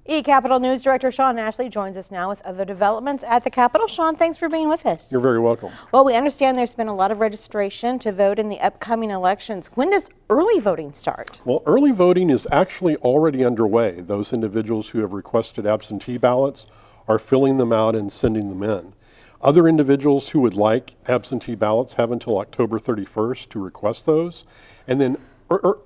eCapitol News Director Sean Ashley joins us now with other developments at the Capitol. Sean, thanks for being with us. You're very welcome. Well, we understand there's been a lot of registration to vote in the upcoming elections. When does early voting start? Well, early voting is actually already underway. Those individuals who have requested absentee ballots are filling them out and sending them in. Other individuals who would like absentee ballots have until October 31st to request those. And then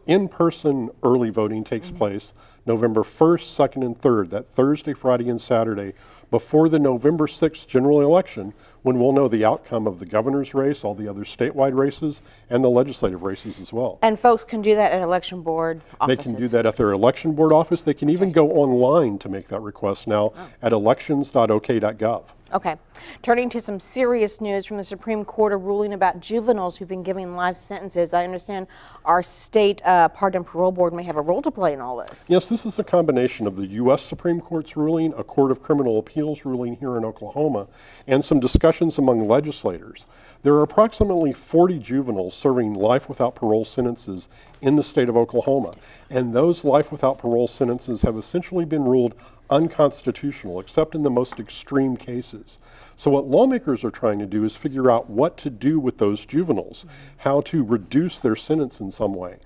in-person early voting takes place November 1st, 2nd, and 3rd, that Thursday, Friday, and Saturday, before the November 6th general election, when we'll know the outcome of the governor's race, all the other statewide races, and the legislative races as well. And folks can do that at election board offices? They can do that at their election board office. They can even go online to make that request now at elections.ok.gov. Okay. Turning to some serious news from the Supreme Court, a ruling about juveniles who've been given life sentences. I understand our state pardon and parole board may have a role to play in all this. Yes, this is a combination of the U.S. Supreme Court's ruling, a Court of Criminal Appeals ruling here in Oklahoma, and some discussions among legislators. There are approximately 40 juveniles serving life without parole sentences in the state of Oklahoma, and those life without parole sentences have essentially been ruled unconstitutional, except in the most extreme cases. So what lawmakers are trying to do is figure out what to do with those juveniles, how to reduce their sentence in some way.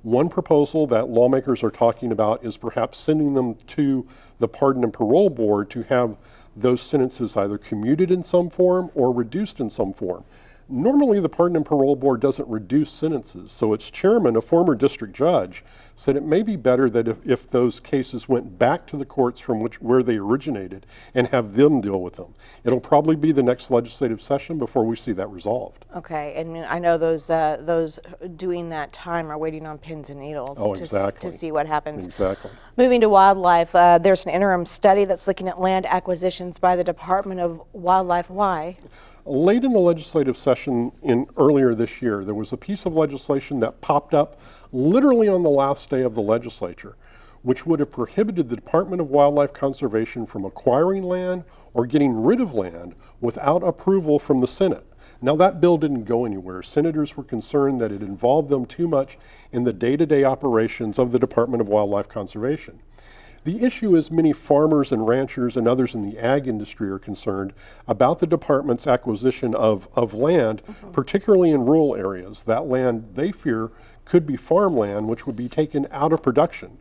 One proposal that lawmakers are talking about is perhaps sending them to the Pardon and Parole Board to have those sentences either commuted in some form or reduced in some form. Normally, the Pardon and Parole Board doesn't reduce sentences, so its chairman, a former district judge, said it may be better that if those cases went back to the courts from where they originated and have them deal with them. It'll probably be the next legislative session before we see that resolved. Okay, and I know those doing that time are waiting on pins and needles to see what happens. Exactly. Moving to wildlife, there's an interim study that's looking at land acquisitions by the Department of Wildlife. Why? Late in the legislative session earlier this year, there was a piece of legislation that popped up literally on the last day of the legislature, which would have prohibited the Department of Wildlife Conservation from acquiring land or getting rid of land without approval from the Senate. Now, that bill didn't go anywhere. Senators were concerned that it involved them too much in the day-to-day operations of the Department of Wildlife Conservation. The issue is many farmers and ranchers and others in the ag industry are concerned about the department's acquisition of land, particularly in rural areas. That land, they fear, could be farmland, which would be taken out of production.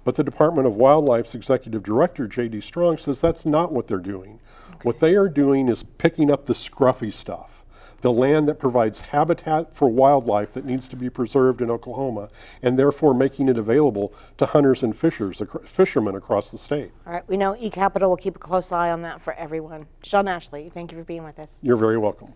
But the Department of Wildlife's executive director, J.D. Strong, says that's not what they're doing. Okay. What they are doing is picking up the scruffy stuff, the land that provides habitat for wildlife that needs to be preserved in Oklahoma, and therefore making it available to hunters and fishermen across the state. All right, we know eCapitol will keep a close eye on that for everyone. Sean Ashley, thank you for being with us. You're very welcome.